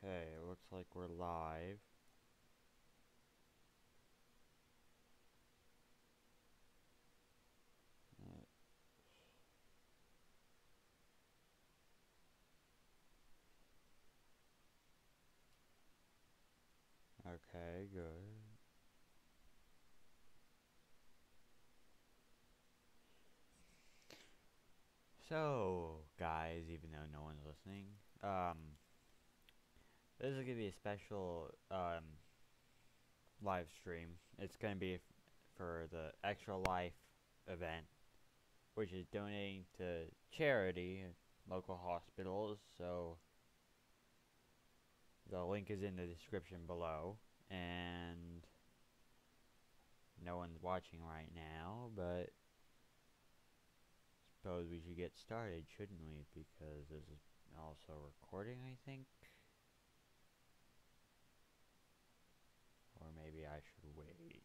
Okay, looks like we're live. Okay, good. So, guys, even though no one's listening, this is gonna be a special live stream. It's gonna be for the Extra Life event, which is donating to charity, local hospitals. So the link is in the description below, and no one's watching right now, but suppose we should get started, shouldn't we? Because this is also recording, I think. Or maybe I should wait.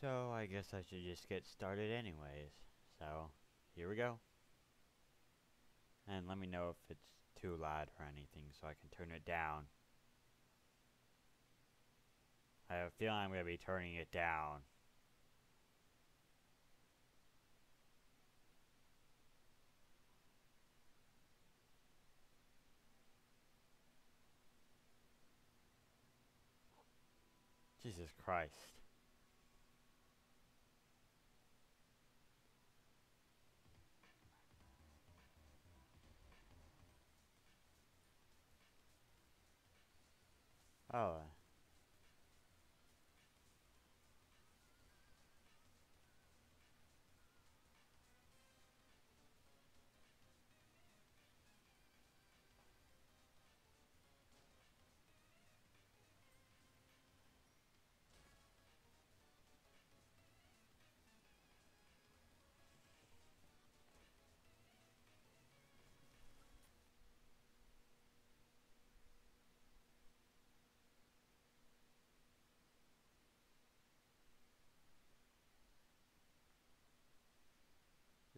So I guess I should just get started anyways. So here we go. And let me know if it's too loud or anything so I can turn it down. I have a feeling I'm going to be turning it down. Jesus Christ. Oh,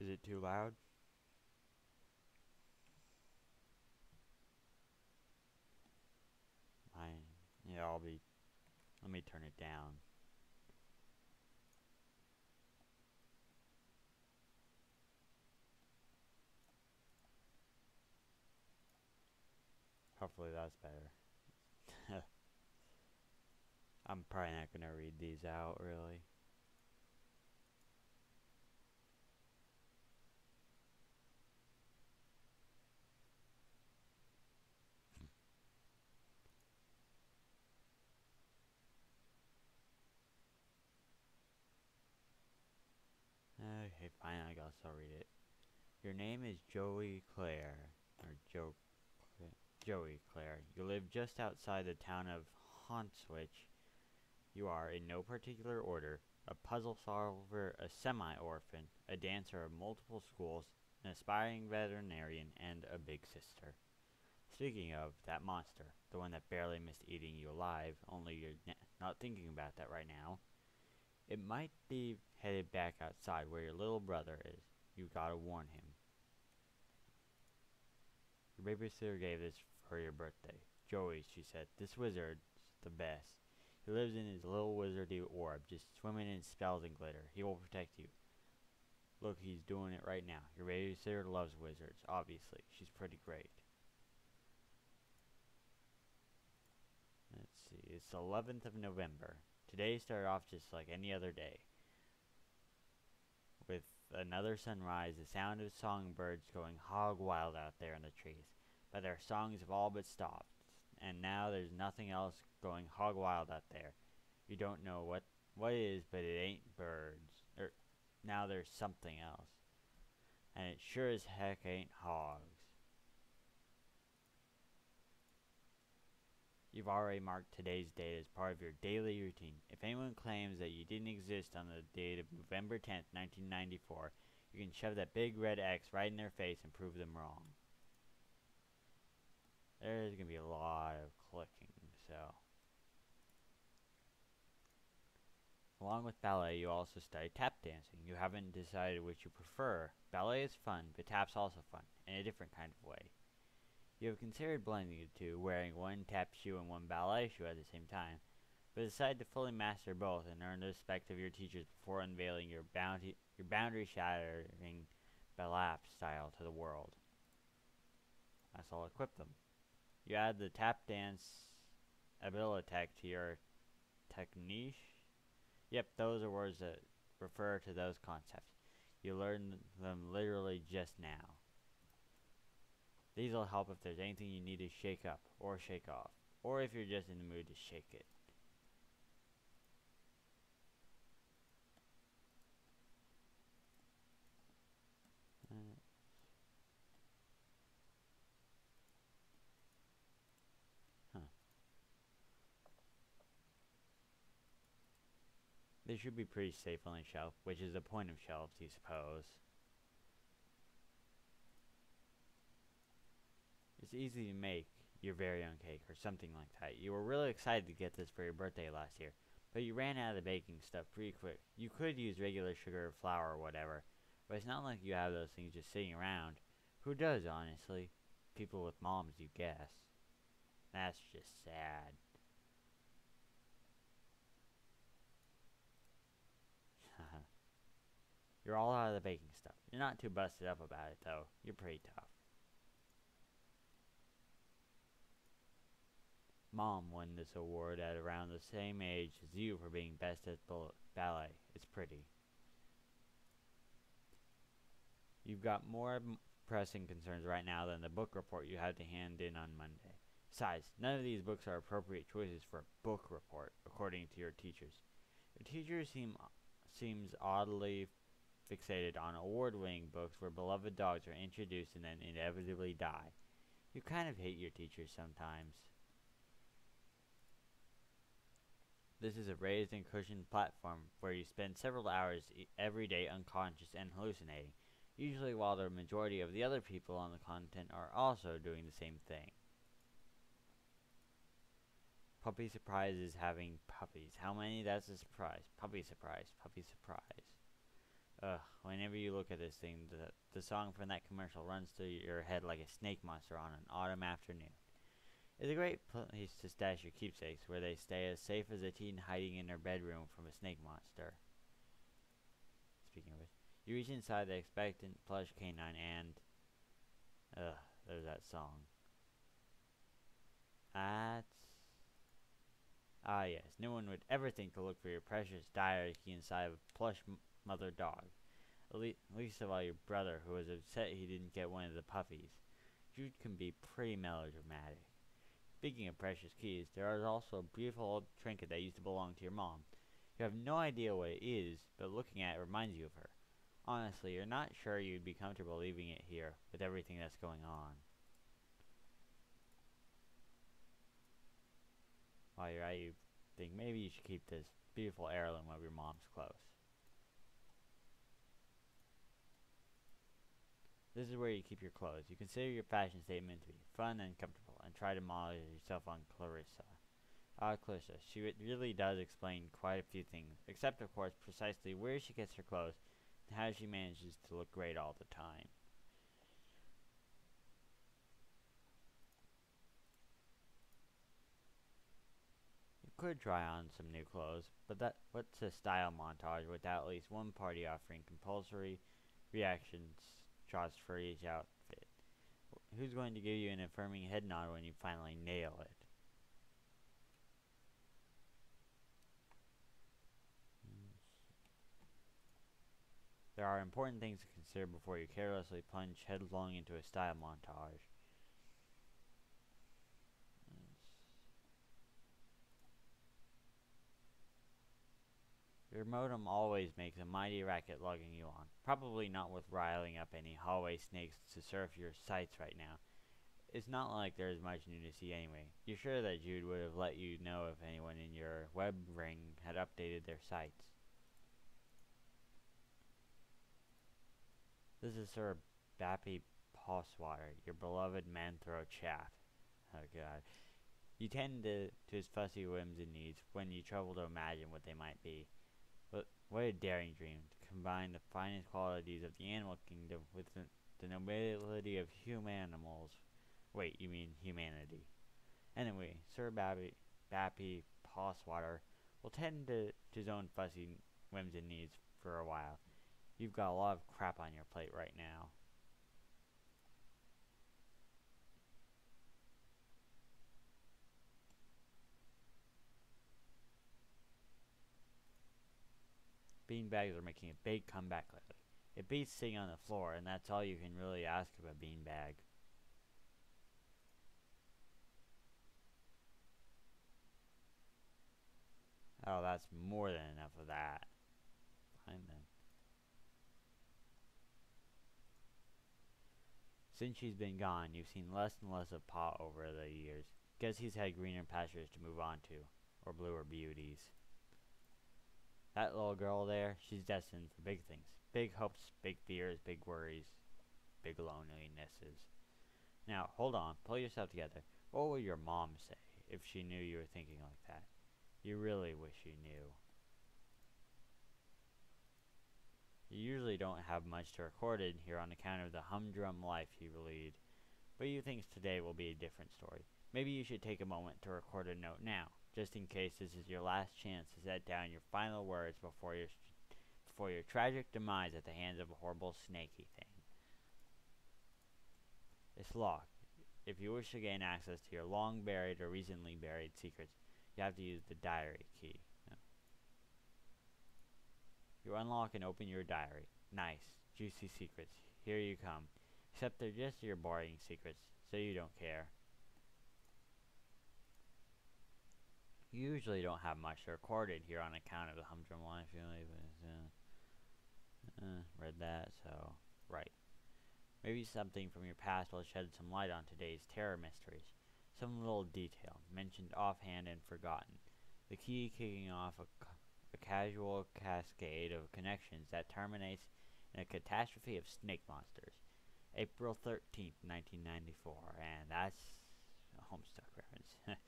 is it too loud? I, yeah, let me turn it down. Hopefully that's better. I'm probably not going to read these out, really. Okay, fine, I guess I'll read it. Your name is Joey Clare, or Joey Clare. You live just outside the town of Honswich. You are, in no particular order, a puzzle solver, a semi-orphan, a dancer of multiple schools, an aspiring veterinarian, and a big sister. Speaking of that monster, the one that barely missed eating you alive, only you're not thinking about that right now, it might be headed back outside where your little brother is. You gotta warn him. Your babysitter gave this for your birthday. Joey, she said, this wizard's the best. He lives in his little wizardy orb, just swimming in spells and glitter. He will protect you. Look, he's doing it right now. Your babysitter loves wizards, obviously. She's pretty great. Let's see, it's the 11th of November. Today started off just like any other day. With another sunrise, the sound of songbirds going hog wild out there in the trees. But their songs have all but stopped, and now there's nothing else going hog wild out there. You don't know what it is, but it ain't birds. Now there's something else. And it sure as heck ain't hogs. You've already marked today's date as part of your daily routine. If anyone claims that you didn't exist on the date of November 10th, 1994, you can shove that big red X right in their face and prove them wrong. There's going to be a lot of clicking, so. Along with ballet, you also study tap dancing. You haven't decided which you prefer. Ballet is fun, but tap's also fun, in a different kind of way. You have considered blending the two, wearing one tap shoe and one ballet shoe at the same time, but decided to fully master both and earn the respect of your teachers before unveiling your boundary-shattering ballet style to the world. That's all equip them. You add the tap dance abilitech to your technique. Yep, those are words that refer to those concepts. You learned them literally just now. These will help if there's anything you need to shake up or shake off, or if you're just in the mood to shake it. Huh. They should be pretty safe on the shelf, which is the point of shelves, you suppose. It's easy to make your very own cake or something like that. You were really excited to get this for your birthday last year, But you ran out of the baking stuff pretty quick. You could use regular sugar or flour or whatever, but it's not like you have those things just sitting around. Who does, honestly? People with moms, you guess. That's just sad. You're all out of the baking stuff. You're not too busted up about it, though. You're pretty tough. Mom won this award at around the same age as you for being best at ballet. It's pretty. You've got more pressing concerns right now than the book report you had to hand in on Monday. Besides, none of these books are appropriate choices for a book report, according to your teachers. Your teachers seems oddly fixated on award-winning books where beloved dogs are introduced and then inevitably die. You kind of hate your teachers sometimes. This is a raised and cushioned platform where you spend several hours every day unconscious and hallucinating, usually while the majority of the other people on the content are also doing the same thing. Puppy Surprise is having puppies. How many? That's a surprise. Puppy Surprise. Puppy Surprise. Ugh, whenever you look at this thing, the song from that commercial runs through your head like a snake monster on an autumn afternoon. It's a great place to stash your keepsakes, where they stay as safe as a teen hiding in their bedroom from a snake monster. Speaking of which, you reach inside the expectant plush canine and... there's that song. That's... Ah yes, no one would ever think to look for your precious diary key inside of a plush mother dog. Least of all your brother, who was upset he didn't get one of the puppies. Jude can be pretty melodramatic. Speaking of precious keys, there is also a beautiful old trinket that used to belong to your mom. You have no idea what it is, but looking at it reminds you of her. Honestly, you're not sure you'd be comfortable leaving it here, with everything that's going on. While you're at it, you think maybe you should keep this beautiful heirloom of your mom's close. This is where you keep your clothes. You consider your fashion statement to be fun and comfortable, and try to model yourself on Clarissa. Clarissa, she really does explain quite a few things, except of course precisely where she gets her clothes, and how she manages to look great all the time. You could try on some new clothes, but what's a style montage without at least one party offering compulsory reactions shots for each outfit? Who's going to give you an affirming head nod when you finally nail it? There are important things to consider before you carelessly plunge headlong into a style montage. Your modem always makes a mighty racket logging you on. Probably not worth riling up any hallway snakes to surf your sites right now. It's not like there's much new to see anyway. You're sure that Jude would have let you know if anyone in your web ring had updated their sites. This is Sir Bappy Pawswater, your beloved Manthro chap. Oh god. You tend to his fussy whims and needs when you trouble to imagine what they might be. But what a daring dream, to combine the finest qualities of the animal kingdom with the nobility of humanimals. Wait, you mean humanity. Anyway, Sir Bappy Pawswater will tend to his own fussy whims and needs for a while. You've got a lot of crap on your plate right now. Beanbags are making a big comeback lately. It beats sitting on the floor, and that's all you can really ask of a beanbag. Oh, that's more than enough of that. Fine then. Since she's been gone, you've seen less and less of Pa over the years. Guess he's had greener pastures to move on to, or bluer beauties. That little girl there, she's destined for big things. Big hopes, big fears, big worries, big lonelinesses. Now, hold on, pull yourself together. What would your mom say if she knew you were thinking like that? You really wish you knew. You usually don't have much to record in here on account of the humdrum life you lead, but you think today will be a different story. Maybe you should take a moment to record a note now, just in case this is your last chance to set down your final words before your tragic demise at the hands of a horrible snaky thing. It's locked. If you wish to gain access to your long buried or recently buried secrets, you have to use the diary key. You unlock and open your diary. Nice, juicy secrets. Here you come. Except they're just your boring secrets, so you don't care. You usually don't have much to record in here on account of the humdrum life you live. Read that, so right. Maybe something from your past will shed some light on today's terror mysteries. Some little detail, mentioned offhand and forgotten. The key kicking off a casual cascade of connections that terminates in a catastrophe of snake monsters. April 13th, 1994, and that's a Homestuck reference.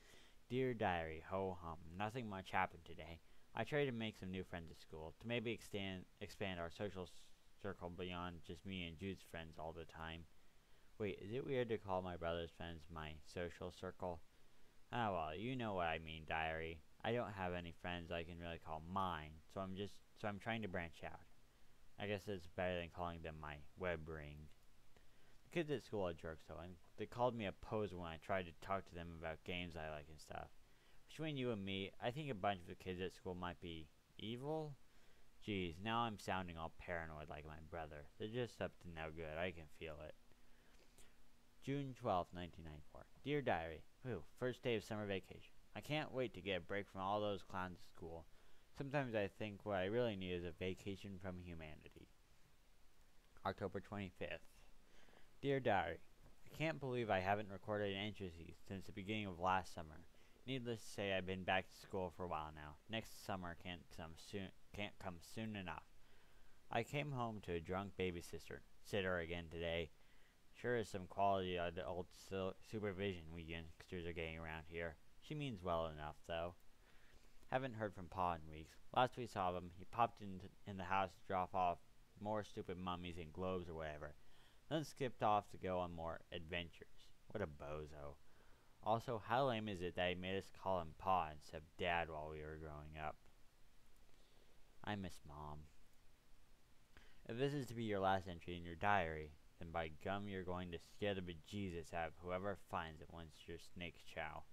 Dear Diary, ho hum, nothing much happened today. I tried to make some new friends at school, to maybe expand our social circle beyond just me and Jude's friends all the time. Wait, is it weird to call my brother's friends my social circle? Ah well, you know what I mean, Diary. I don't have any friends I can really call mine, so I'm trying to branch out. I guess it's better than calling them my web ring. The kids at school are jerks though, and they called me a poser when I tried to talk to them about games I like and stuff. Between you and me, I think a bunch of the kids at school might be evil. Geez, now I'm sounding all paranoid like my brother. They're just up to no good, I can feel it. June 12th, 1994. Dear Diary, first day of summer vacation. I can't wait to get a break from all those clowns at school. Sometimes I think what I really need is a vacation from humanity. October 25th. Dear Diary, I can't believe I haven't recorded an entry since the beginning of last summer. Needless to say, I've been back to school for a while now. Next summer can't come soon enough. I came home to a drunk babysitter again today. Sure is some quality adult supervision we youngsters are getting around here. She means well enough, though. Haven't heard from Pa in weeks. Last we saw him, he popped in the house to drop off more stupid mummies and globes or whatever, then skipped off to go on more adventures. What a bozo. Also, how lame is it that he made us call him Pa instead of Dad while we were growing up? I miss Mom. If this is to be your last entry in your diary, then by gum you're going to scare the bejesus out of whoever finds it once your snakes chow.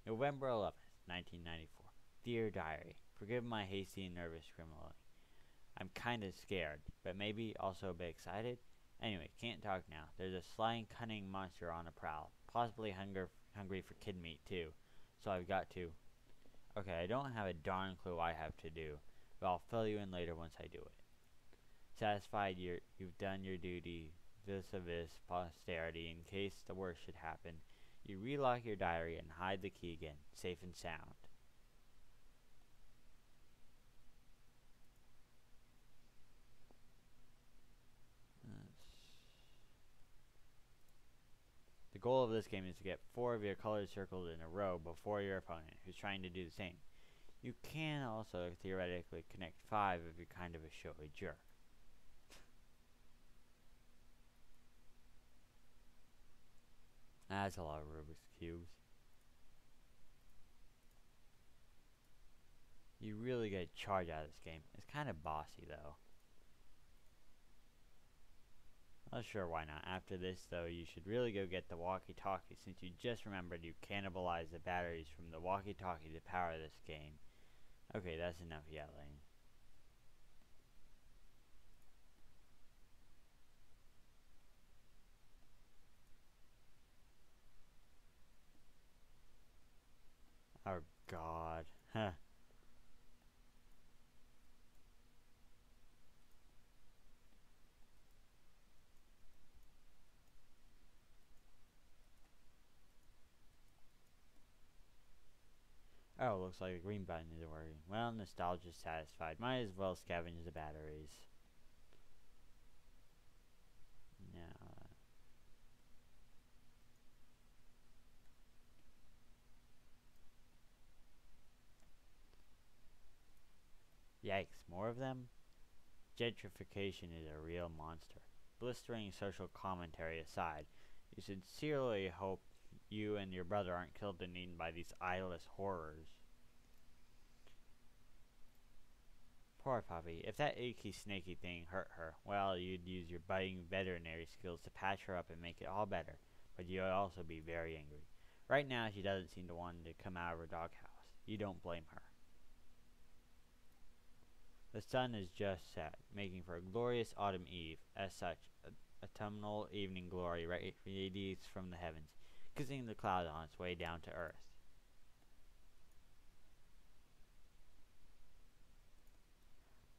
November 11th, 1994. Dear Diary, forgive my hasty and nervous scribbling. I'm kinda scared, but maybe also a bit excited. Anyway, can't talk now. There's a sly and cunning monster on the prowl, possibly hungry for kid meat too, so I've got to... Okay, I don't have a darn clue what I have to do, but I'll fill you in later once I do it. Satisfied you've done your duty vis-a-vis posterity in case the worst should happen, you relock your diary and hide the key again, safe and sound. The goal of this game is to get 4 of your colors circled in a row before your opponent, who's trying to do the same. You can also theoretically connect 5 if you're kind of a showy jerk. That's a lot of Rubik's Cubes. You really get a charge out of this game. It's kind of bossy though. Well, sure, why not? After this, though, you should really go get the walkie-talkie, since you just remembered you cannibalized the batteries from the walkie-talkie to power this game. Okay, that's enough yelling. Oh, God. Huh. Oh, looks like a green button is working. Well, nostalgia's satisfied. Might as well scavenge the batteries. Now, Yikes, more of them? Gentrification is a real monster. Blistering social commentary aside, you sincerely hope you and your brother aren't killed and eaten by these eyeless horrors. Poor puppy. If that icky snaky thing hurt her, well, you'd use your biting veterinary skills to patch her up and make it all better, but you'd also be very angry. Right now, she doesn't seem to want to come out of her doghouse. You don't blame her. The sun is just set, making for a glorious autumn eve. As such, autumnal evening glory radiates from the heavens, kissing the clouds on its way down to earth.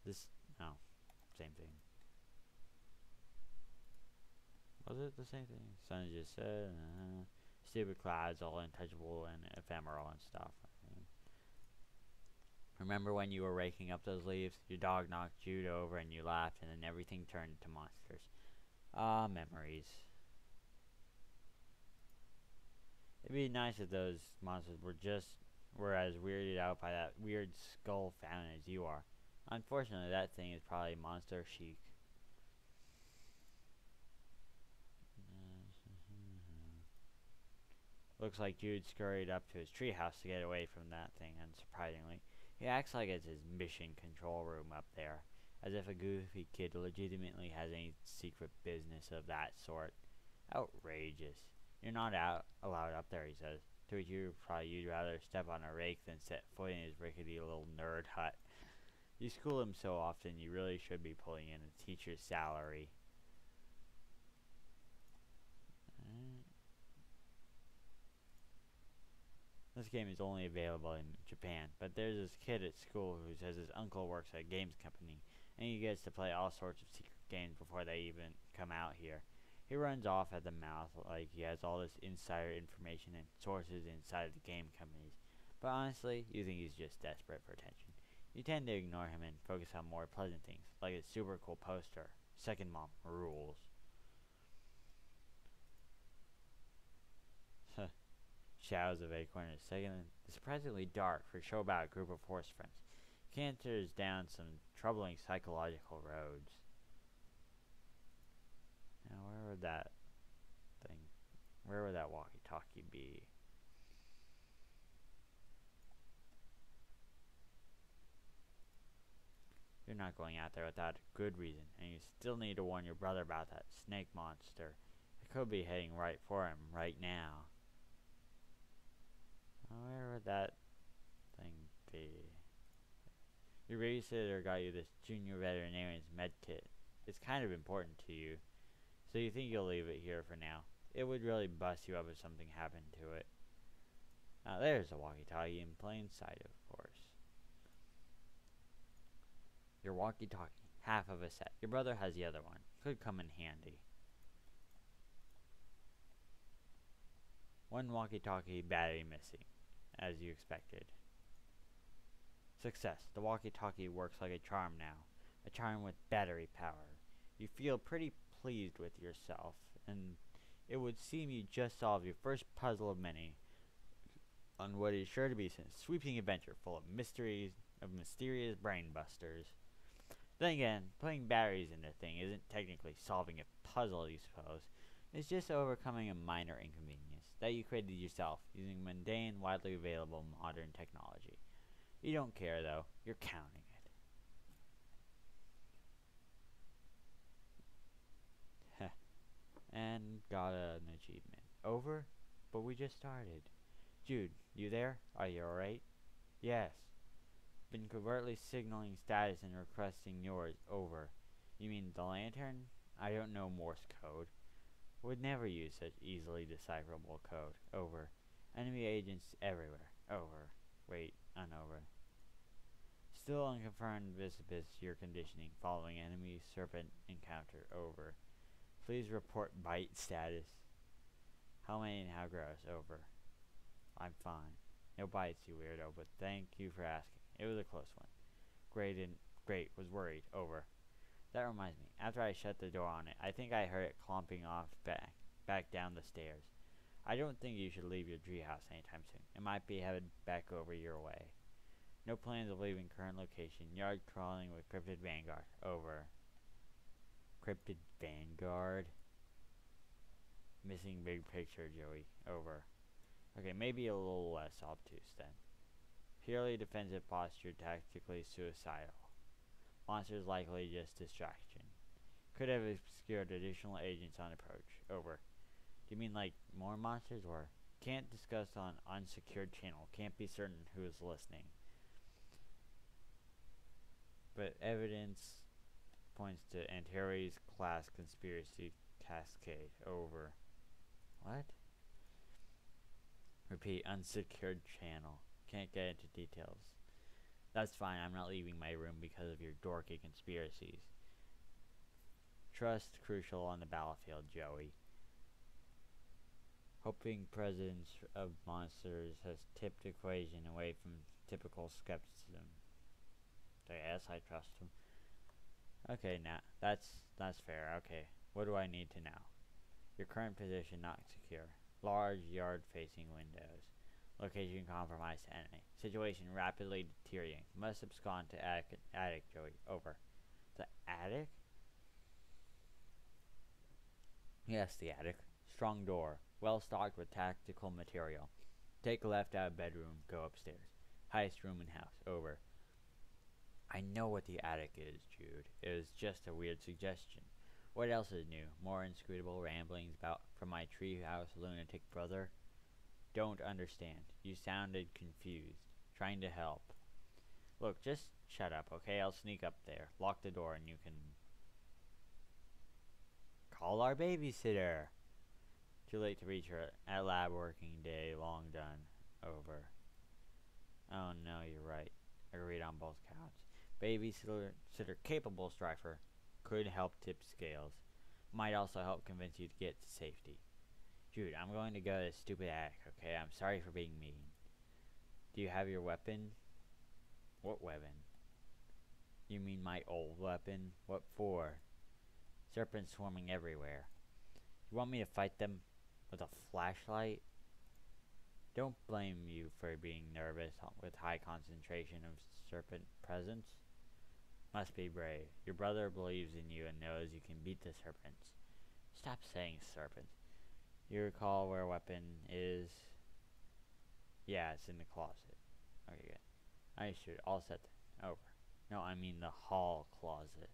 This, no, same thing. Was it the same thing? Sun just set, stupid clouds, all untouchable and ephemeral and stuff. Remember when you were raking up those leaves? Your dog knocked Jude over and you laughed and then everything turned into monsters. Ah, memories. It'd be nice if those monsters were as weirded out by that weird skull fountain as you are. Unfortunately, that thing is probably monster chic. Looks like Jude scurried up to his treehouse to get away from that thing, unsurprisingly. He acts like it's his mission control room up there, as if a goofy kid legitimately has any secret business of that sort. Outrageous. You're not allowed up there, he says. To which you'd rather step on a rake than set foot in his rickety little nerd hut. You school him so often, you really should be pulling in a teacher's salary. This game is only available in Japan, but there's this kid at school who says his uncle works at a games company, and he gets to play all sorts of secret games before they even come out here. He runs off at the mouth like he has all this insider information and sources inside of the game companies, but honestly, you think he's just desperate for attention. You tend to ignore him and focus on more pleasant things, like his super cool poster, Second Mom Rules. Shadows of Acorn is second and surprisingly dark for a show about a group of horse friends. Canters down some troubling psychological roads. Now, where would that walkie-talkie be? You're not going out there without a good reason, and you still need to warn your brother about that snake monster. It could be heading right for him right now. Where would that thing be? Your babysitter got you this junior veterinarian's med kit. It's kind of important to you, so you think you'll leave it here for now. It would really bust you up if something happened to it. Now there's a walkie-talkie in plain sight, of course. Your walkie-talkie, half of a set. Your brother has the other one. Could come in handy. One walkie-talkie battery missing, as you expected. Success. The walkie-talkie works like a charm now. A charm with battery power. You feel pretty pleased with yourself, and it would seem you just solved your first puzzle of many on what is sure to be some sweeping adventure full of mysterious brain busters. Then again, putting batteries in the thing isn't technically solving a puzzle, you suppose. It's just overcoming a minor inconvenience that you created yourself using mundane, widely available modern technology. You don't care, though. You're counting it. And got an achievement. Over? But we just started. Jude, you there? Are you alright? Yes. Been covertly signaling status and requesting yours. Over. You mean the lantern? I don't know Morse code. Would never use such easily decipherable code. Over. Enemy agents everywhere. Over. Wait, unover. Still unconfirmed visibus your conditioning following enemy serpent encounter. Over. Please report bite status. How many and how gross? Over. I'm fine. No bites, you weirdo, but thank you for asking. It was a close one. Great, was worried. Over. That reminds me, after I shut the door on it, I think I heard it clomping off back down the stairs. I don't think you should leave your treehouse anytime soon. It might be headed back over your way. No plans of leaving current location. Yard crawling with Cryptid Vanguard. Over. Cryptid Vanguard? Missing big picture, Joey. Over. Okay, maybe a little less obtuse then. Purely defensive posture, tactically suicidal. Monsters likely just distraction. Could have obscured additional agents on approach. Over. Do you mean like more monsters or? Can't discuss on unsecured channel. Can't be certain who is listening. But evidence points to Antares class conspiracy cascade. Over. What? Repeat, unsecured channel. Can't get into details. That's fine, I'm not leaving my room because of your dorky conspiracies. Trust crucial on the battlefield, Joey. Hoping presence of monsters has tipped equation away from typical skepticism. So yes, I trust him. Okay, now that's fair. Okay, what do I need to know? Your current position not secure. Large yard-facing windows. Location compromised to enemy. Situation rapidly deteriorating. Must abscond to attic, Joey. Over. The attic? Yes, the attic. Strong door. Well stocked with tactical material. Take left out of bedroom. Go upstairs. Highest room in house. Over. I know what the attic is, Jude. It was just a weird suggestion. What else is new? More inscrutable ramblings about from my treehouse lunatic brother? Don't understand. You sounded confused. Trying to help. Look, just shut up, okay? I'll sneak up there. Lock the door and you can call our babysitter. Too late to reach her at lab working day long done. Over. Oh no, you're right. Agreed on both counts. Babysitter capable strifer. Could help tip scales. Might also help convince you to get to safety. Jude, I'm going to go to this stupid attic, okay? I'm sorry for being mean. Do you have your weapon? What weapon? You mean my old weapon? What for? Serpents swarming everywhere. You want me to fight them with a flashlight? Don't blame you for being nervous with high concentration of serpent presence. Must be brave. Your brother believes in you and knows you can beat the serpents. Stop saying serpents. You recall where weapon is? Yeah, it's in the closet. Okay, good. I should. All set then. Over. No, I mean the hall closet.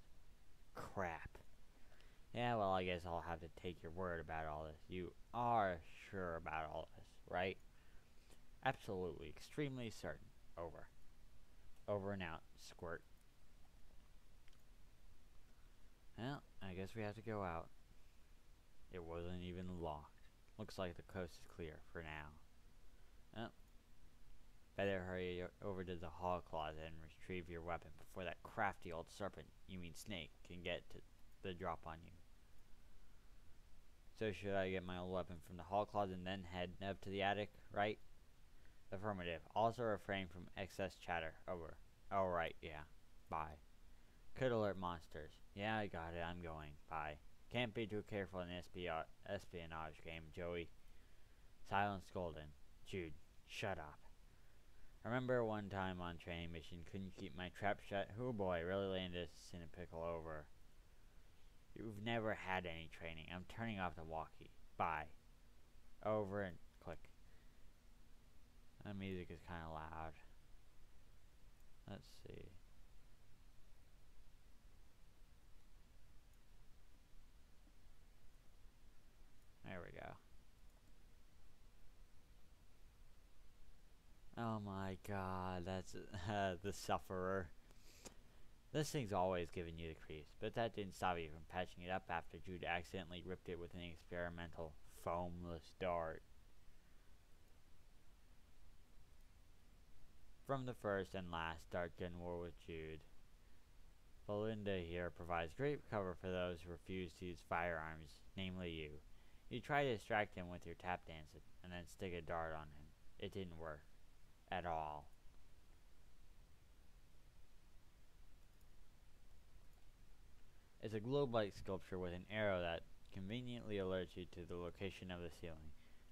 Crap. Yeah, well, I guess I'll have to take your word about all this. You are sure about all this, right? Absolutely. Extremely certain. Over. Over and out. Squirt. Well, I guess we have to go out. It wasn't even locked. Looks like the coast is clear for now. Well, better hurry over to the hall closet and retrieve your weapon before that crafty old serpent, you mean snake, can get to the drop on you. So should I get my old weapon from the hall closet and then head up to the attic, right? Affirmative. Also refrain from excess chatter. Over. Alright, yeah. Bye. Could alert monsters. Yeah, I got it. I'm going. Bye. Can't be too careful in an espionage game, Joey. Silence golden. Jude, shut up. Remember one time on training mission, couldn't keep my trap shut? Oh boy, really landed us in a pickle. Over. You've never had any training. I'm turning off the walkie. Bye. Over and click. That music is kind of loud. Let's see. There we go. Oh my god, that's the Sufferer. This thing's always giving you the creeps, but that didn't stop you from patching it up after Jude accidentally ripped it with an experimental foamless dart. From the first and last dart gun war with Jude, Belinda here provides great cover for those who refuse to use firearms, namely you. You try to distract him with your tap dance and then stick a dart on him. It didn't work. At all. It's a globe-like sculpture with an arrow that conveniently alerts you to the location of the ceiling.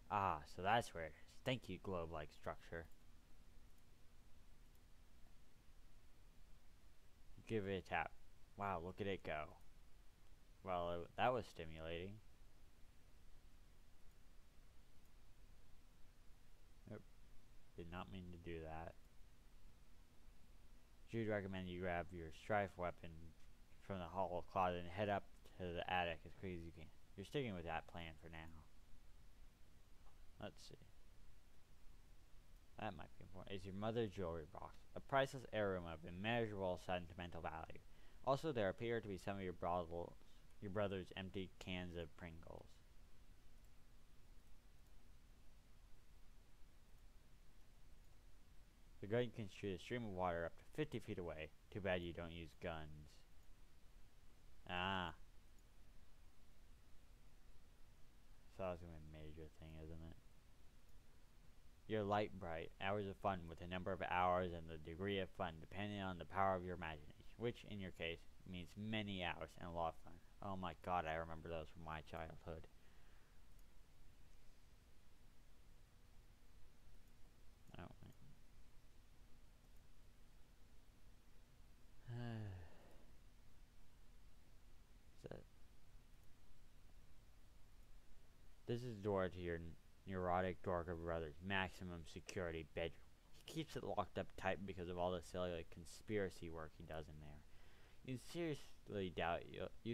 Ah, so that's where it is. Thank you, globe-like structure. Give it a tap. Wow, look at it go. Well, that was stimulating. Oop, did not mean to do that. Jude recommended you grab your strife weapon from the hall closet and head up to the attic as quick as you can. You're sticking with that plan for now. Let's see. That might be important. Is your mother's jewelry box. A priceless heirloom of immeasurable sentimental value. Also, there appear to be some of your brother's empty cans of Pringles. The gun can shoot a stream of water up to 50 feet away. Too bad you don't use guns. Ah. So that's gonna be a major thing, isn't it? Your light bright. Hours of fun with the number of hours and the degree of fun depending on the power of your imagination. Which, in your case, means many hours and a lot of fun. Oh my god, I remember those from my childhood. Oh, so, this is the door to your neurotic dork brother's maximum security bedroom. He keeps it locked up tight because of all the silly conspiracy work he does in there. You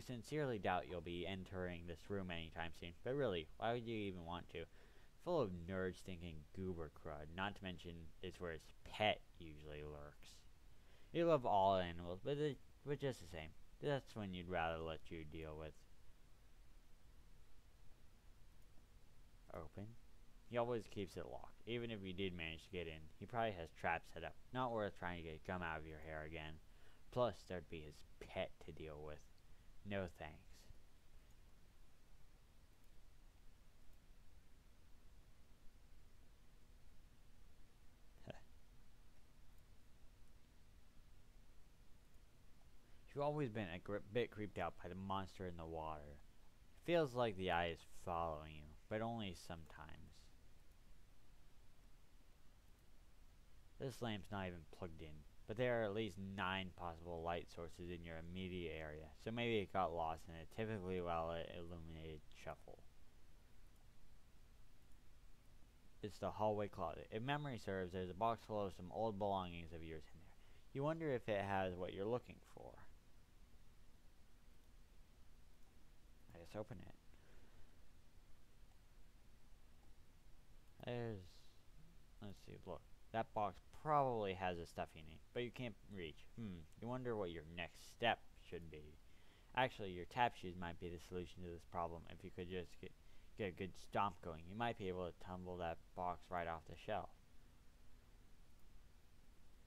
sincerely doubt you'll be entering this room anytime soon. But really, why would you even want to? Full of nerds thinking goober crud. Not to mention, it's where his pet usually lurks. You love all animals, but just the same, that's when you'd rather let you deal with. Open. He always keeps it locked. Even if you did manage to get in, he probably has traps set up. Not worth trying to get gum out of your hair again. Plus, there'd be his pet to deal with. No thanks. You've always been a bit creeped out by the monster in the water. It feels like the eye is following you, but only sometimes. This lamp's not even plugged in, but there are at least 9 possible light sources in your immediate area, so maybe it got lost in a typically well-illuminated shuffle. It's the hallway closet. If memory serves, there's a box full of some old belongings of yours in there. You wonder if it has what you're looking for. I just open it. Let's see, look. That box probably has the stuff you need, but you can't reach. You wonder what your next step should be. Actually, your tap shoes might be the solution to this problem. If you could just get a good stomp going, you might be able to tumble that box right off the shelf.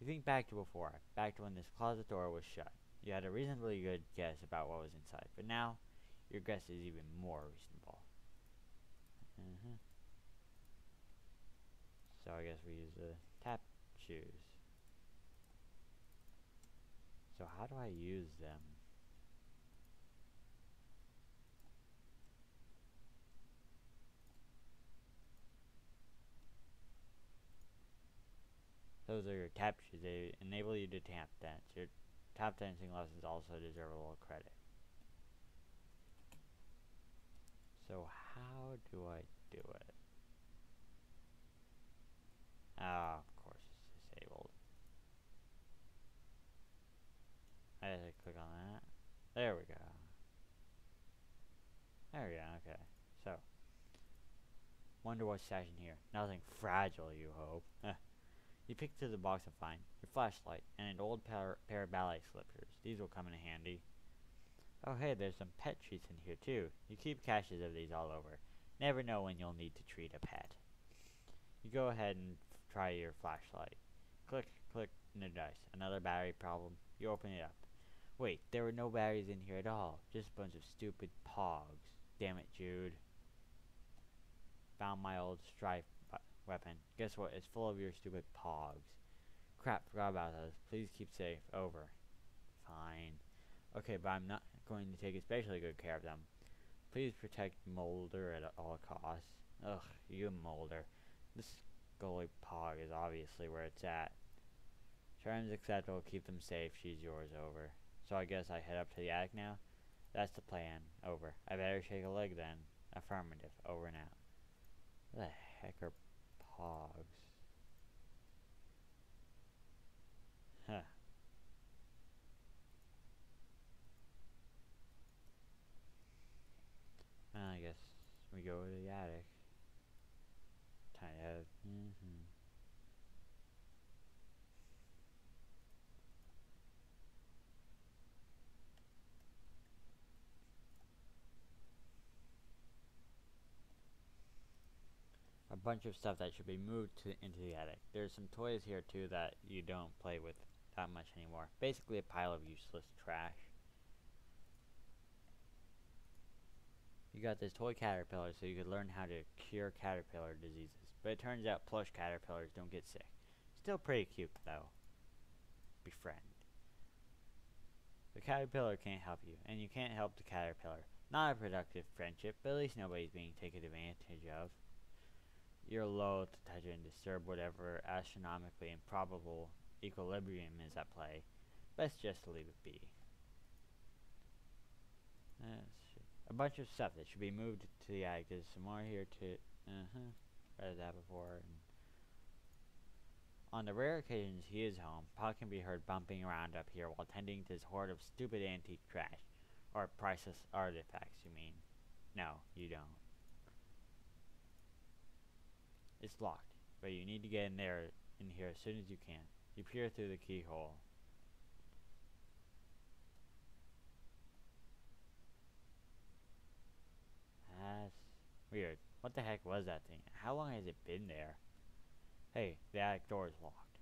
You think back to before, back to when this closet door was shut. You had a reasonably good guess about what was inside, but now, your guess is even more reasonable. So I guess we use the tap shoes. So how do I use them? Those are your tap shoes. They enable you to tap dance. Your tap dancing lessons also deserve a little credit. So how do I do it? Ah, of course it's disabled. I have to click on that. There we go. There we go, okay. So, wonder what's stashed in here. Nothing fragile, you hope. You pick through the box and find your flashlight and an old pair of ballet slippers. These will come in handy. Oh hey, there's some pet treats in here too. You keep caches of these all over. Never know when you'll need to treat a pet. You go ahead and try your flashlight. Click, click, no dice. Another battery problem. You open it up. Wait, there were no batteries in here at all. Just a bunch of stupid pogs. Damn it, Jude. Found my old strife weapon. Guess what? It's full of your stupid pogs. Crap, forgot about those. Please keep safe. Over. Fine. Okay, but I'm not going to take especially good care of them. Please protect Molder at all costs. Ugh, you Molder. This Scully Pog is obviously where it's at. Terms acceptable, keep them safe, she's yours, over. So I guess I head up to the attic now? That's the plan, over. I better shake a leg then. Affirmative, over and out. What the heck are pogs? Huh. Well, I guess we go to the attic. Time to have, a bunch of stuff that should be moved into the attic. There's some toys here too that you don't play with that much anymore. Basically a pile of useless trash. You got this toy caterpillar so you could learn how to cure caterpillar diseases. But it turns out plush caterpillars don't get sick. Still pretty cute though. Befriend. The caterpillar can't help you, and you can't help the caterpillar. Not a productive friendship, but at least nobody's being taken advantage of. You're loath to touch and disturb whatever astronomically improbable equilibrium is at play. Best just to leave it be. A bunch of stuff that should be moved to the attic. There's some more here too. Read that before. And on the rare occasions he is home, Pa can be heard bumping around up here while tending to his hoard of stupid antique trash. Or priceless artifacts, you mean? No, you don't. It's locked, but you need to get in here as soon as you can. You peer through the keyhole. That's weird. What the heck was that thing? How long has it been there? Hey, the attic door is locked.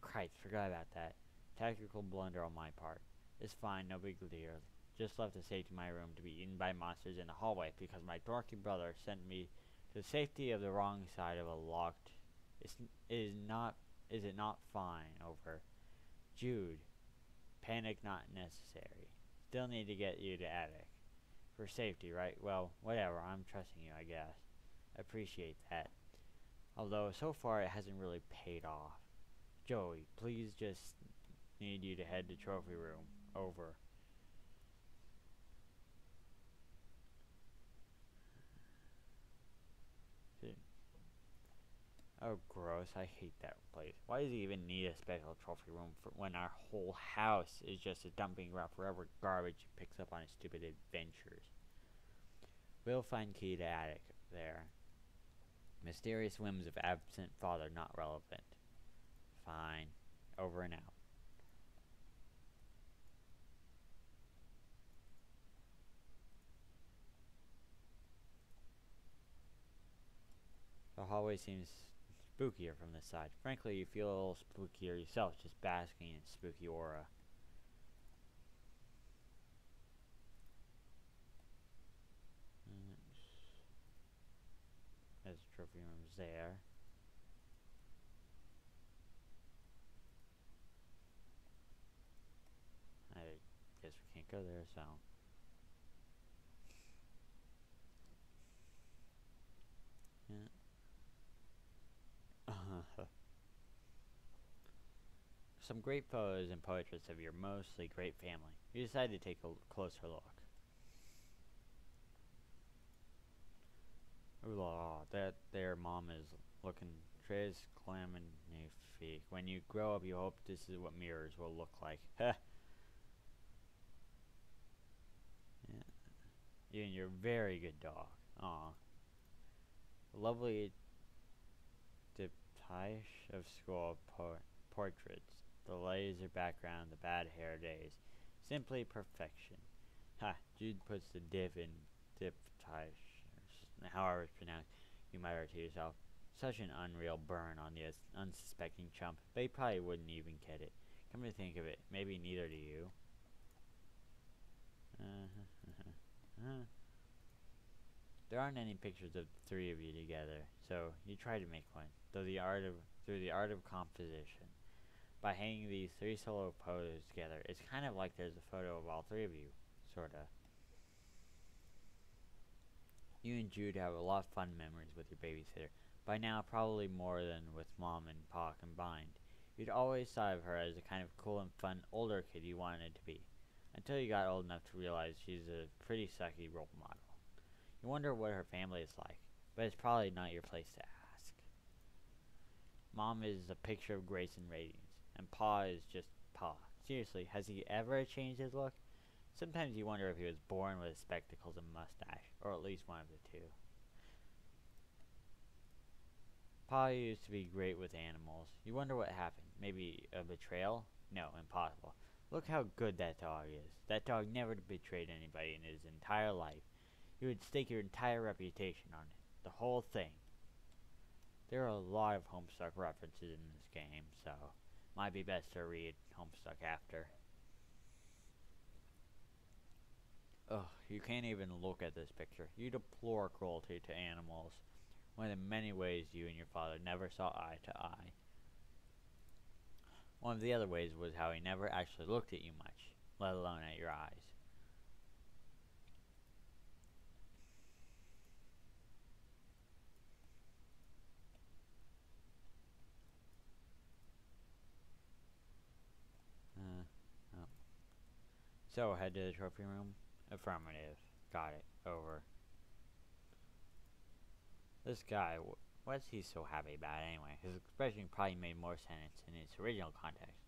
Christ, forgot about that. Tactical blunder on my part. It's fine, no big deal. Just left the safe in my room to be eaten by monsters in the hallway because my dorky brother sent me to the safety of the wrong side of a locked... Is it not fine, over. Jude. Panic not necessary. Still need to get you to attic. For safety, right? Well, whatever, I'm trusting you, I guess. Appreciate that. Although, so far it hasn't really paid off. Joey, please just need you to head to trophy room. Over. Oh, gross. I hate that place. Why does he even need a special trophy room when our whole house is just a dumping ground for whatever garbage he picks up on his stupid adventures? We'll find key to attic there. Mysterious whims of absent father not relevant. Fine. Over and out. The hallway seems spookier from this side. Frankly, you feel a little spookier yourself, just basking in spooky aura. There's the trophy rooms there. I guess we can't go there, so... Yeah. Some great photos and portraits of your mostly great family. You decided to take a closer look. Ooh la la, that there mom is looking très magnifique. When you grow up, you hope this is what mirrors will look like. Heh. Yeah. You and your very good dog. Aw. Lovely diptyche of school portraits. The laser background, the bad hair days. Simply perfection. Ha, Jude puts the div in diptyche, however it's pronounced. You mutter to yourself. Such an unreal burn on the unsuspecting chump. They probably wouldn't even get it. Come to think of it, maybe neither do you. There aren't any pictures of the three of you together, so you try to make one, through the art of composition. By hanging these three solo photos together, it's kind of like there's a photo of all three of you, sorta. You and Jude have a lot of fun memories with your babysitter. By now, probably more than with Mom and Pa combined. You'd always thought of her as the kind of cool and fun older kid you wanted to be, until you got old enough to realize she's a pretty sucky role model. You wonder what her family is like, but it's probably not your place to ask. Mom is a picture of grace and radiance, and Pa is just Pa. Seriously, has he ever changed his look? Sometimes you wonder if he was born with spectacles and mustache, or at least one of the two. Pa used to be great with animals. You wonder what happened. Maybe a betrayal? No, impossible. Look how good that dog is. That dog never betrayed anybody in his entire life. You would stake your entire reputation on it. The whole thing. There are a lot of Homestuck references in this game, so might be best to read Homestuck after. Ugh, you can't even look at this picture. You deplore cruelty to animals. One of the many ways you and your father never saw eye to eye. One of the other ways was how he never actually looked at you much, let alone at your eyes. Oh. So, head to the trophy room? Affirmative. Got it. Over. This guy, what's he so happy about anyway? His expression probably made more sense in its original context.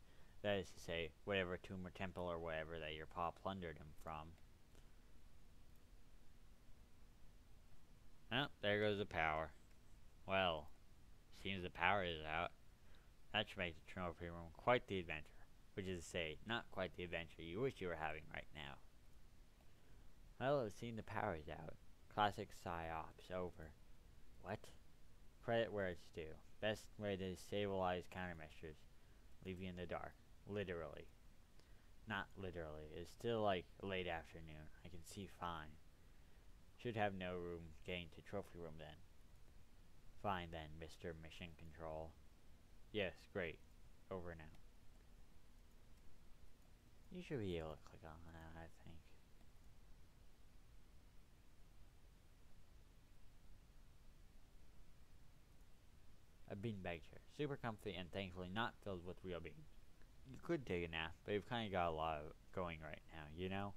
That is to say, whatever tomb or temple or whatever that your pa plundered him from. Oh, there goes the power. Well, seems the power is out. That should make the trophy room quite the adventure. Which is to say, not quite the adventure you wish you were having right now. Well, it seems the power is out. Classic psyops over. What? Credit where it's due. Best way to stabilize countermeasures. Leave you in the dark. Literally. Not literally. It's still like late afternoon. I can see fine. Should have no room getting to trophy room then. Fine then, Mr. Mission Control. Yes, great. Over now. You should be able to click on that, I think. A beanbag chair. Super comfy and thankfully not filled with real beans. You could take a nap, but you've kind of got a lot going right now, you know?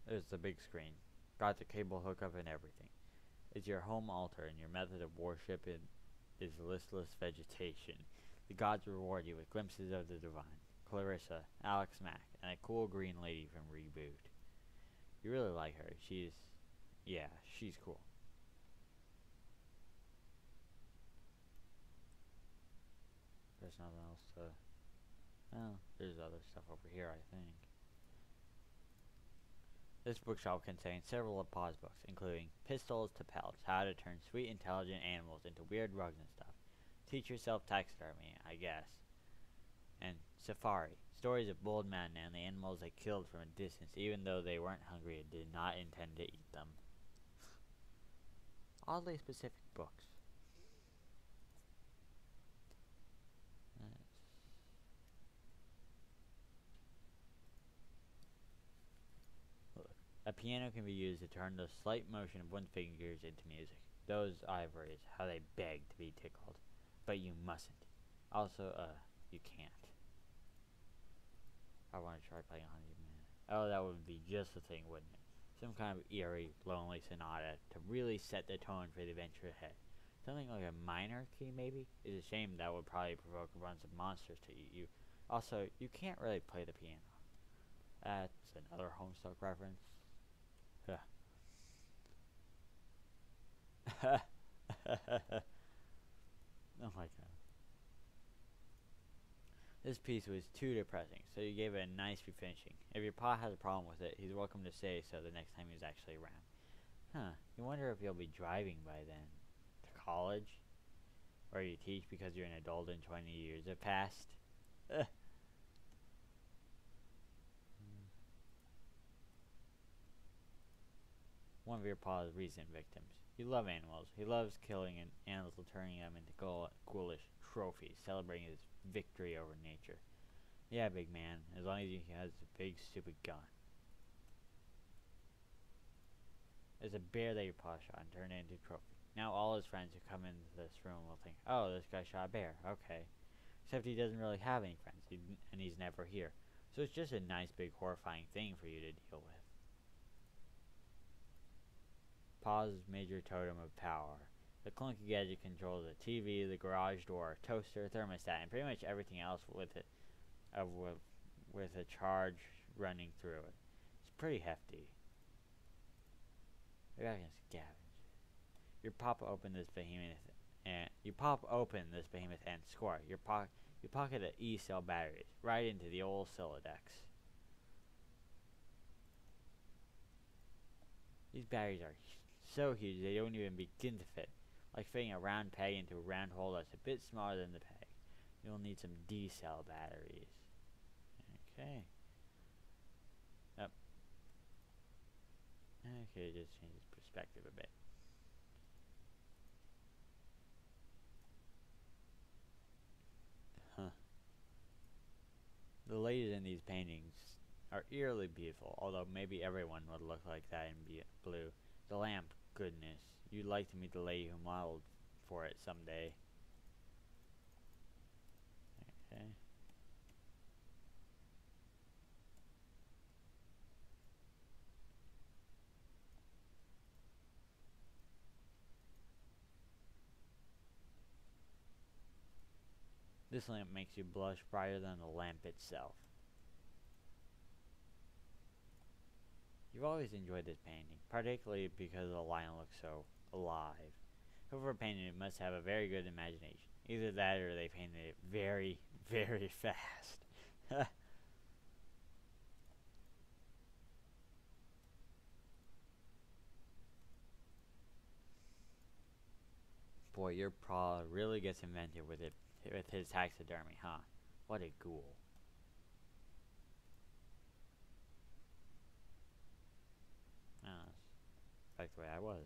There's the big screen. Got the cable hookup and everything. It's your home altar and your method of worship is listless vegetation. The gods reward you with glimpses of the divine. Clarissa, Alex Mack, and a cool green lady from Reboot. You really like her. Yeah, she's cool. There's nothing else to... Oh, there's other stuff over here, I think. This bookshop contains several of Pa's books, including Pistols to Pelts, How to Turn Sweet Intelligent Animals into Weird Rugs and Stuff. Teach Yourself Taxidermy, I guess. And Safari, stories of bold men and the animals they killed from a distance, even though they weren't hungry and did not intend to eat them. Oddly specific books. Look, a piano can be used to turn the slight motion of one's fingers into music. Those ivories, how they beg to be tickled. But you mustn't. Also, you can't. I want to try playing Honey Man. Oh, that would be just the thing, wouldn't it? Some kind of eerie, lonely sonata to really set the tone for the adventure ahead. Something like a minor key, maybe? It's a shame that would probably provoke a bunch of monsters to eat you. Also, you can't really play the piano. That's another Homestuck reference. Oh my god. This piece was too depressing, so you gave it a nice refinishing. If your pa has a problem with it, he's welcome to say so the next time he's actually around. Huh, you wonder if you'll be driving by then. To college? Or you teach because you're an adult and 20 years have passed? One of your pa's recent victims. He loves animals. He loves killing animals and turning them into ghoulish trophies, celebrating his victory over nature. Yeah, big man, as long as he has a big stupid gun. There's a bear that your pa shot and turned it into a trophy. Now all his friends who come into this room will think, oh, this guy shot a bear, okay. Except he doesn't really have any friends, and he's never here. So it's just a nice big horrifying thing for you to deal with. Pause major totem of power. The clunky gadget controls the TV, the garage door, toaster, thermostat, and pretty much everything else with it, with a charge running through it. It's pretty hefty. Maybe I can scavenge. You pop open this behemoth, and score. You pocket the E-cell batteries right into the old Silodex. These batteries are so huge they don't even begin to fit, like fitting a round peg into a round hole that's a bit smaller than the peg. You'll need some D-cell batteries. Okay. Yep. Okay, just changes perspective a bit. Huh. The ladies in these paintings are eerily beautiful, although maybe everyone would look like that in blue. The lamp, goodness. You'd like to meet the lady who modeled for it someday. Okay. This lamp makes you blush brighter than the lamp itself. You've always enjoyed this painting, particularly because the lion looks so alive. Whoever painted it must have a very good imagination. Either that or they painted it very, very fast. Boy, your paw really gets inventive with his taxidermy, huh? What a ghoul. Oh, that's the way I was.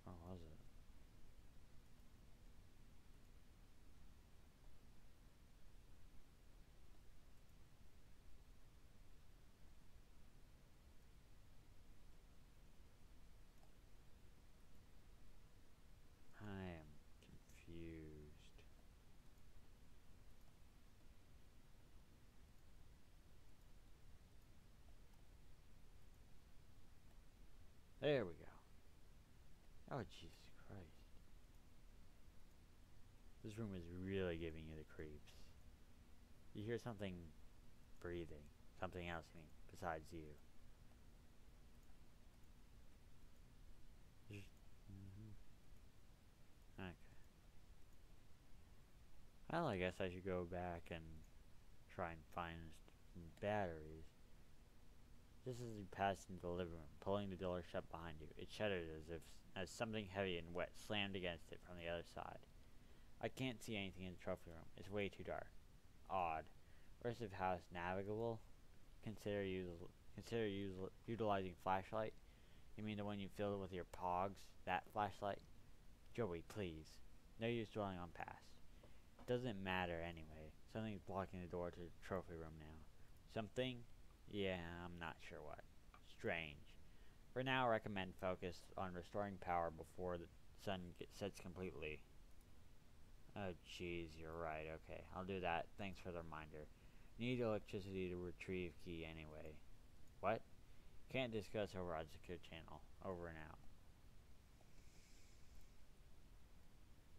Or was it? I am confused. There we go. Oh, Jesus Christ. This room is really giving you the creeps. You hear something breathing. Something else, I mean, besides you. Okay. Well, I guess I should go back and try and find some batteries. Just as you pass into the living room, pulling the door shut behind you, it shuddered as something heavy and wet slammed against it from the other side. I can't see anything in the trophy room. It's way too dark. Odd. Rest of house navigable? Consider utilizing flashlight? You mean the one you filled with your pogs? That flashlight? Joey, please. No use dwelling on past. It doesn't matter anyway. Something's blocking the door to the trophy room now. Something? Yeah, I'm not sure what. Strange. For now, I recommend focus on restoring power before the sun sets completely. Oh jeez, you're right. Okay, I'll do that. Thanks for the reminder. Need electricity to retrieve key anyway. What? Can't discuss over on secure channel. Over and out.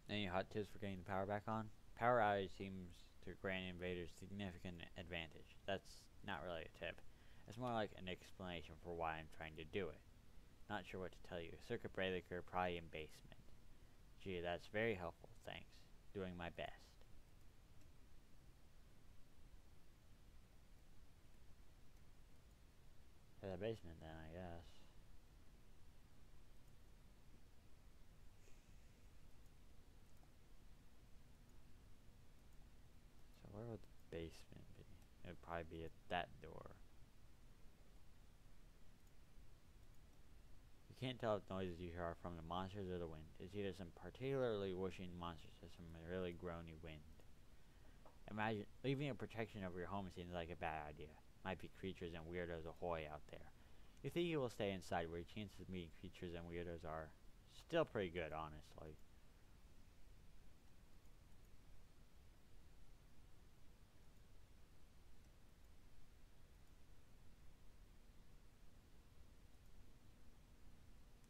Any hot tips for getting the power back on? Power outage seems to grant invaders significant advantage. That's not really a tip. It's more like an explanation for why I'm trying to do it. Not sure what to tell you. Circuit breaker probably in basement. Gee, that's very helpful. Thanks. Doing my best. To the basement then, I guess. So where would the basement be? It would probably be at that door. You can't tell if noises you hear are from the monsters or the wind. It's either some particularly whooshing monsters or some really groany wind. Imagine leaving a protection over your home seems like a bad idea. Might be creatures and weirdos ahoy out there. You think you will stay inside where your chances of meeting creatures and weirdos are still pretty good, honestly.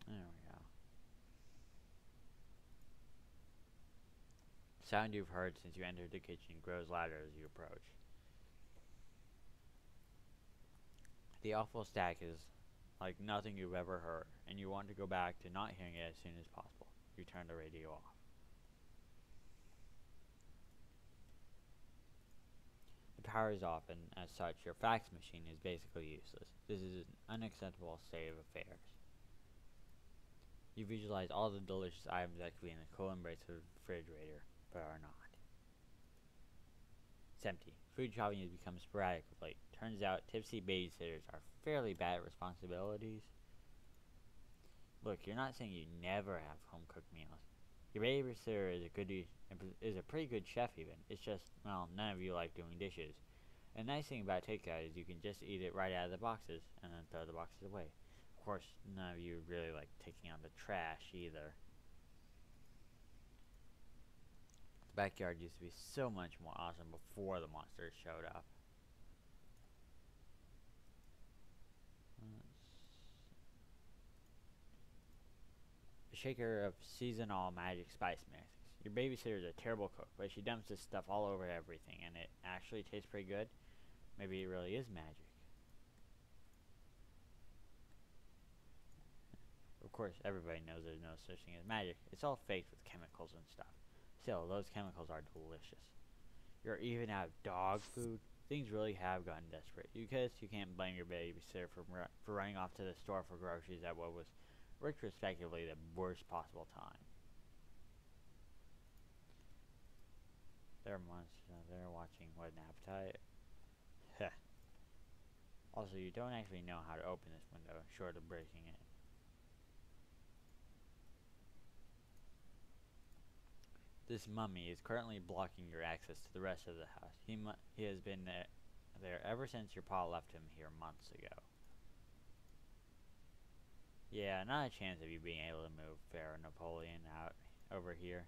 There we go. Sound you've heard since you entered the kitchen grows louder as you approach. The awful static is like nothing you've ever heard, and you want to go back to not hearing it as soon as possible. You turn the radio off. The power is off, and as such, your fax machine is basically useless. This is an unacceptable state of affairs. You visualize all the delicious items that could be in the cool embrace of the refrigerator, but are not. It's empty. Food shopping has become sporadic of late. Turns out tipsy babysitters are fairly bad at responsibilities. Look, you're not saying you never have home-cooked meals. Your babysitter is a pretty good chef even. It's just, well, none of you like doing dishes. And the nice thing about takeout is you can just eat it right out of the boxes and then throw the boxes away. Of course, none of you really like taking out the trash either. The backyard used to be so much more awesome before the monsters showed up. A shaker of seasonal magic spice mix. Your babysitter is a terrible cook, but she dumps this stuff all over everything, and it actually tastes pretty good. Maybe it really is magic. Of course, everybody knows there's no such thing as magic. It's all faked with chemicals and stuff. Still, those chemicals are delicious. You're even out of dog food. Things really have gotten desperate. You can't blame your babysitter for running off to the store for groceries at what was retrospectively the worst possible time. They're monsters. They're watching What an Appetite. Also, you don't actually know how to open this window, short of breaking it. This mummy is currently blocking your access to the rest of the house. He has been there ever since your pa left him here months ago. Yeah, not a chance of you being able to move Pharaoh Napoleon out over here.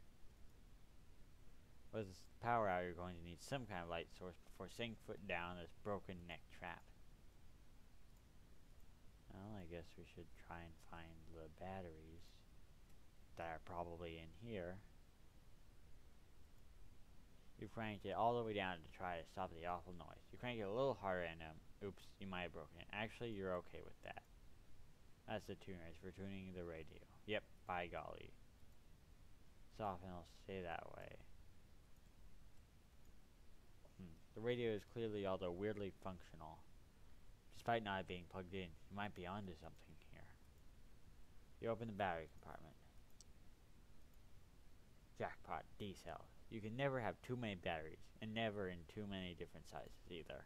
With power out, you're going to need some kind of light source before setting foot down this broken neck trap. Well, I guess we should try and find the batteries that are probably in here. You cranked it all the way down to try to stop the awful noise. You crank it a little harder and oops, you might have broken it. Actually, you're okay with that. That's the tuners for tuning the radio. Yep, by golly. So often it'll stay that way. The radio is clearly, although weirdly, functional. Despite not being plugged in, you might be onto something here. You open the battery compartment. Jackpot, D-cell. You can never have too many batteries, and never in too many different sizes either.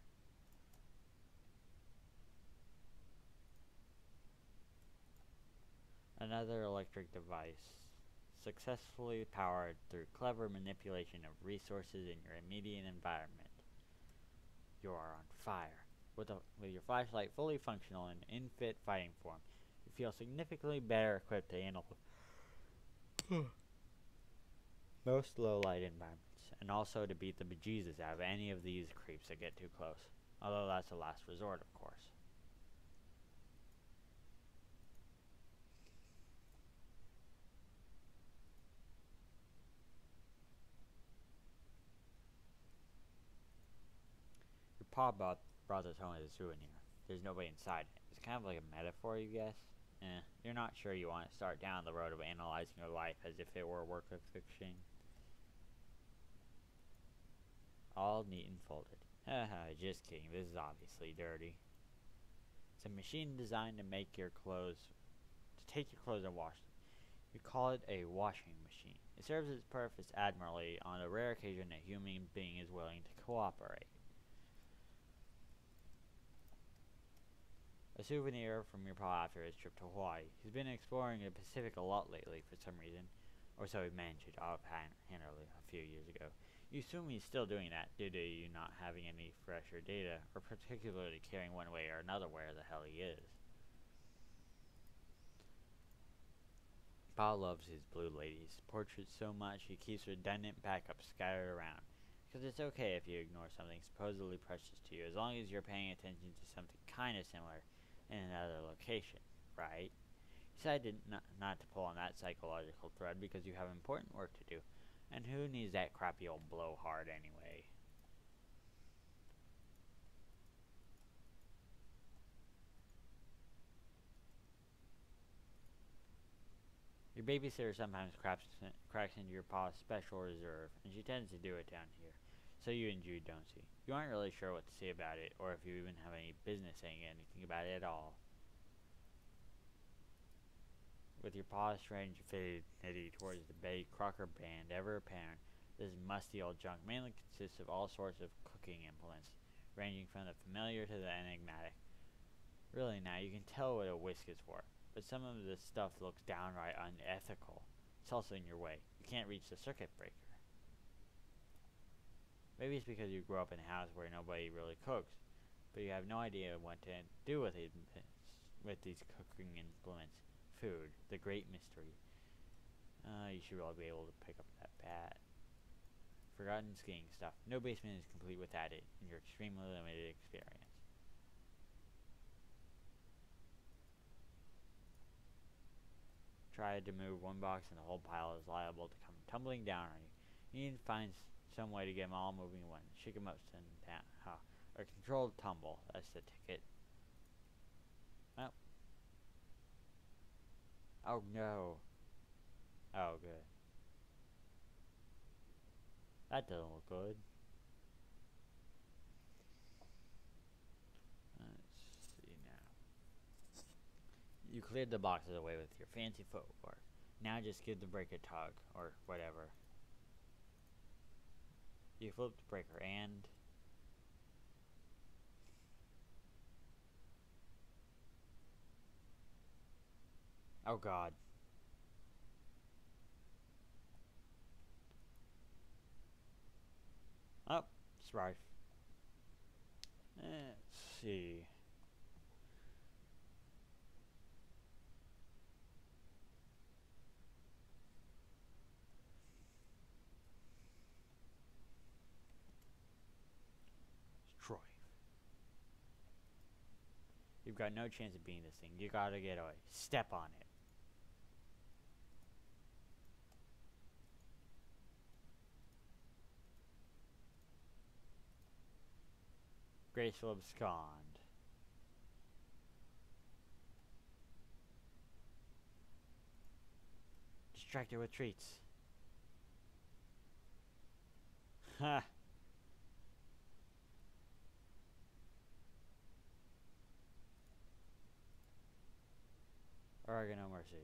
Another electric device, successfully powered through clever manipulation of resources in your immediate environment. You are on fire. With your flashlight fully functional and in fit fighting form, you feel significantly better equipped to handle most low-light environments, and also to beat the bejesus out of any of these creeps that get too close. Although that's a last resort, of course. Your pa brought this home as a souvenir. There's nobody inside it. It's kind of like a metaphor, you guess? You're not sure you want to start down the road of analyzing your life as if it were a work of fiction. All neat and folded. Haha, just kidding. This is obviously dirty. It's a machine designed to take your clothes and wash them. You call it a washing machine. It serves its purpose admirably on the rare occasion a human being is willing to cooperate. A souvenir from your pa after his trip to Hawaii. He's been exploring the Pacific a lot lately for some reason, or so he mentioned offhandedly a few years ago. You assume he's still doing that due to you not having any fresher data, or particularly caring one way or another where the hell he is. Paul loves his Blue Lady's portraits so much he keeps redundant backups scattered around. Because it's okay if you ignore something supposedly precious to you, as long as you're paying attention to something kinda similar in another location, right? You decided not to pull on that psychological thread because you have important work to do. And who needs that crappy old blowhard anyway? Your babysitter sometimes cracks into your pa's special reserve, and she tends to do it down here. So you and Jude don't see. You aren't really sure what to say about it, or if you even have any business saying anything about it at all. With your pa's strange affinity towards the Betty Crocker band ever apparent, this musty old junk mainly consists of all sorts of cooking implements, ranging from the familiar to the enigmatic. Really now, you can tell what a whisk is for, but some of this stuff looks downright unethical. It's also in your way. You can't reach the circuit breaker. Maybe it's because you grew up in a house where nobody really cooks, but you have no idea what to do with these cooking implements. Food, the great mystery. You should all be able to pick up that bat. Forgotten skiing stuff. No basement is complete without it, in your extremely limited experience. Try to move one box and the whole pile is liable to come tumbling down on you. You need to find some way to get them all moving at once. Shake them up, send them down. A controlled tumble, that's the ticket. Oh. Oh no. Oh, good. That doesn't look good. Let's see now. You cleared the boxes away with your fancy footwork. Now just give the brake a tug, or whatever. You flip the breaker and... oh god. Oh, strife. Let's see. Strife. You've got no chance of beating this thing. You gotta get away. Step on it. Graceful abscond. Distract her with treats. Ha! Oregano mercy.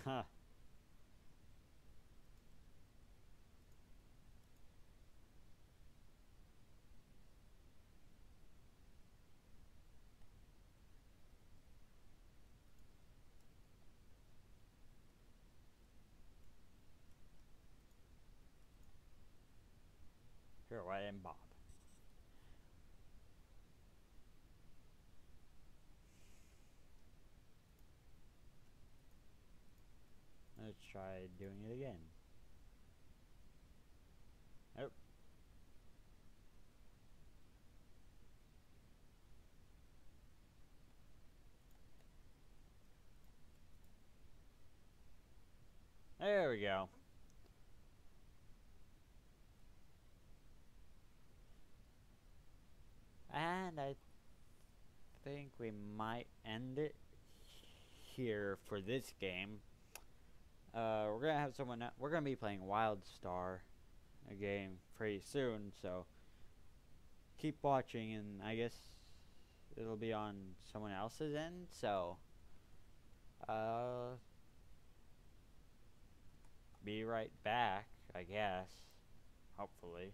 Ha! Here, White and Bob. Let's try doing it again. Nope. There we go. And I think we might end it here for this game. We're gonna have someone. We're gonna be playing WildStar, a game pretty soon. So keep watching, and I guess it'll be on someone else's end. So be right back, I guess. Hopefully.